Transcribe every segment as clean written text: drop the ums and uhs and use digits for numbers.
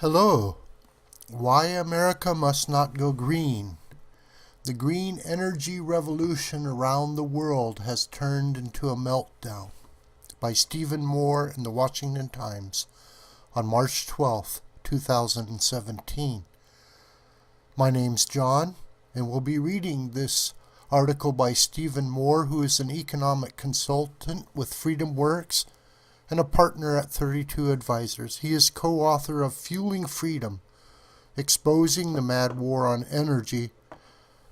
Hello. Why America must not go green. The green energy revolution around the world has turned into a meltdown. By Stephen Moore in the Washington Times on March 12, 2017. My name's John, and we'll be reading this article by Stephen Moore, who is an economic consultant with FreedomWorks and a partner at 32 Advisors. He is co-author of Fueling Freedom, Exposing the Mad War on Energy,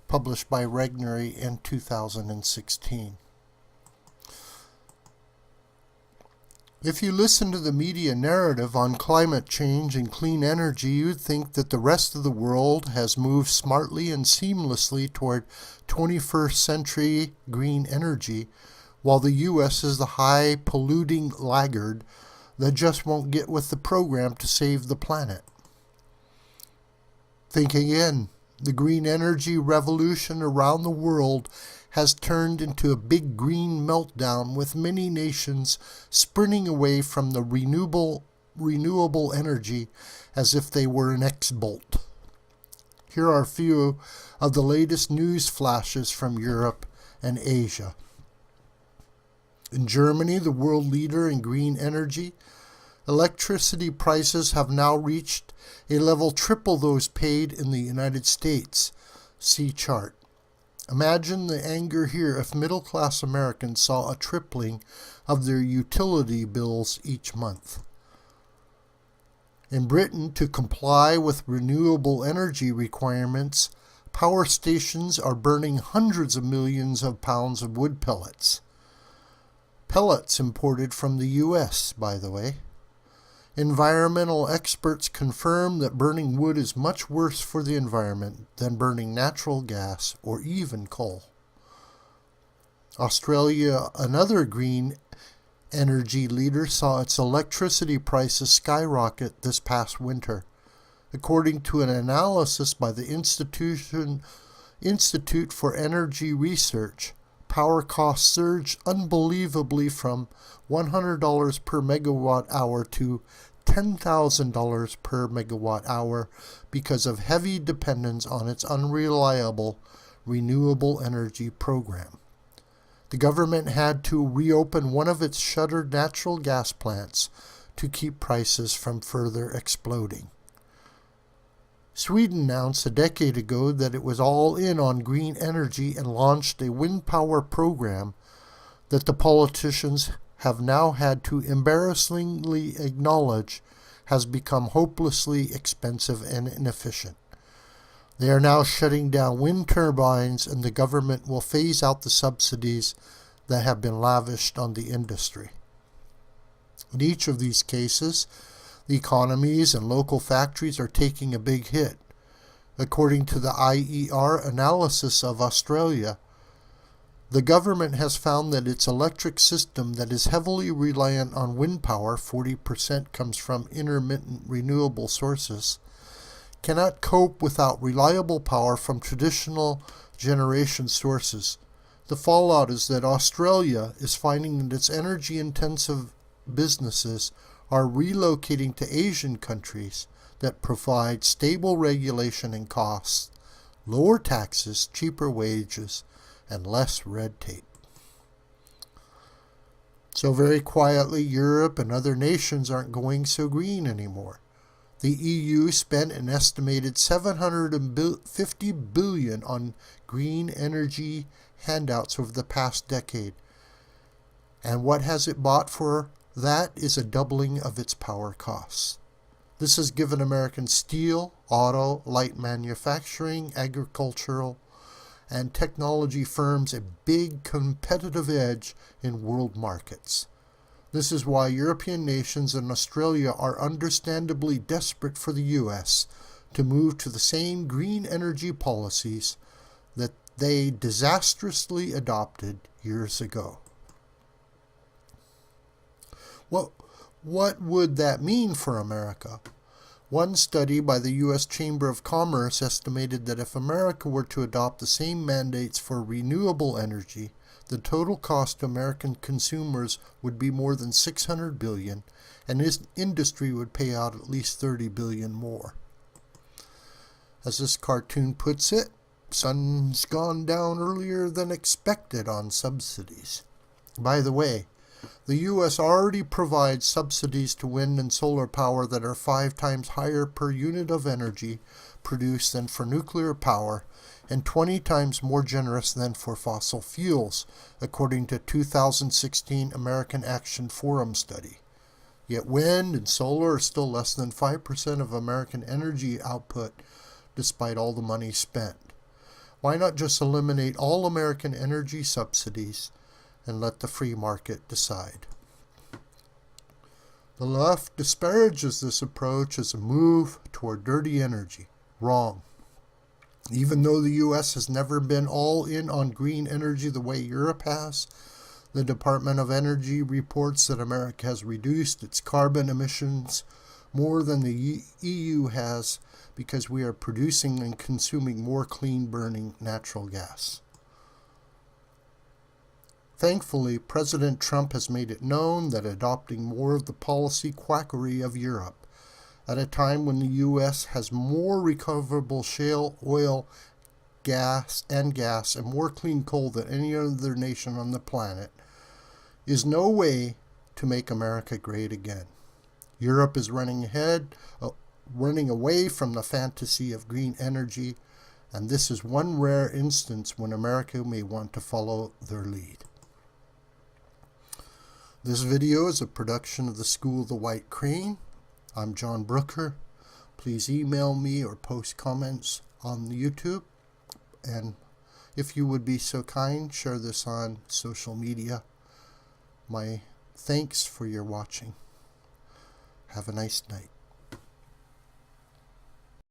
published by Regnery in 2016. If you listen to the media narrative on climate change and clean energy, you'd think that the rest of the world has moved smartly and seamlessly toward 21st century green energy, while the U.S. is the high-polluting laggard that just won't get with the program to save the planet. Think again. The green energy revolution around the world has turned into a big green meltdown, with many nations sprinting away from the renewable energy as if they were an X-bolt. Here are a few of the latest news flashes from Europe and Asia. In Germany, the world leader in green energy, electricity prices have now reached a level triple those paid in the United States. See chart. Imagine the anger here if middle-class Americans saw a tripling of their utility bills each month. In Britain, to comply with renewable energy requirements, power stations are burning hundreds of millions of pounds of wood pellets. Pellets imported from the U.S., by the way. Environmental experts confirm that burning wood is much worse for the environment than burning natural gas or even coal. Australia, another green energy leader, saw its electricity prices skyrocket this past winter. According to an analysis by the Institute for Energy Research, power costs surged unbelievably from $100 per megawatt hour to $10,000 per megawatt hour because of heavy dependence on its unreliable renewable energy program. The government had to reopen one of its shuttered natural gas plants to keep prices from further exploding. Sweden announced a decade ago that it was all in on green energy and launched a wind power program that the politicians have now had to embarrassingly acknowledge has become hopelessly expensive and inefficient. They are now shutting down wind turbines, and the government will phase out the subsidies that have been lavished on the industry. In each of these cases, the economies and local factories are taking a big hit. According to the IER analysis of Australia, the government has found that its electric system that is heavily reliant on wind power, 40% comes from intermittent renewable sources, cannot cope without reliable power from traditional generation sources. The fallout is that Australia is finding that its energy-intensive businesses are relocating to Asian countries that provide stable regulation and costs, lower taxes, cheaper wages, and less red tape. So very quietly, Europe and other nations aren't going so green anymore. The EU spent an estimated $750 billion on green energy handouts over the past decade. And what has it bought for? That is a doubling of its power costs. This has given American steel, auto, light manufacturing, agricultural, and technology firms a big competitive edge in world markets. This is why European nations and Australia are understandably desperate for the U.S. to move to the same green energy policies that they disastrously adopted years ago. What would that mean for America? One study by the U.S. Chamber of Commerce estimated that if America were to adopt the same mandates for renewable energy the total cost to American consumers would be more than $600 billion, and this industry would pay out at least $30 billion more. As this cartoon puts it, sun's gone down earlier than expected on subsidies. By the way, the U.S. already provides subsidies to wind and solar power that are 5 times higher per unit of energy produced than for nuclear power, and 20 times more generous than for fossil fuels, according to 2016 American Action Forum study. Yet wind and solar are still less than 5% of American energy output, despite all the money spent. Why not just eliminate all American energy subsidies and let the free market decide? The left disparages this approach as a move toward dirty energy. Wrong. Even though the U.S. has never been all in on green energy the way Europe has, the Department of Energy reports that America has reduced its carbon emissions more than the EU has because we are producing and consuming more clean-burning natural gas. Thankfully, President Trump has made it known that adopting more of the policy quackery of Europe, at a time when the U.S. has more recoverable shale oil, gas, and more clean coal than any other nation on the planet, is no way to make America great again. Europe is running away from the fantasy of green energy, and this is one rare instance when America may want to follow their lead. This video is a production of the School of the White Crane. I'm John Brooker. Please email me or post comments on YouTube. And if you would be so kind, share this on social media. My thanks for your watching. Have a nice night.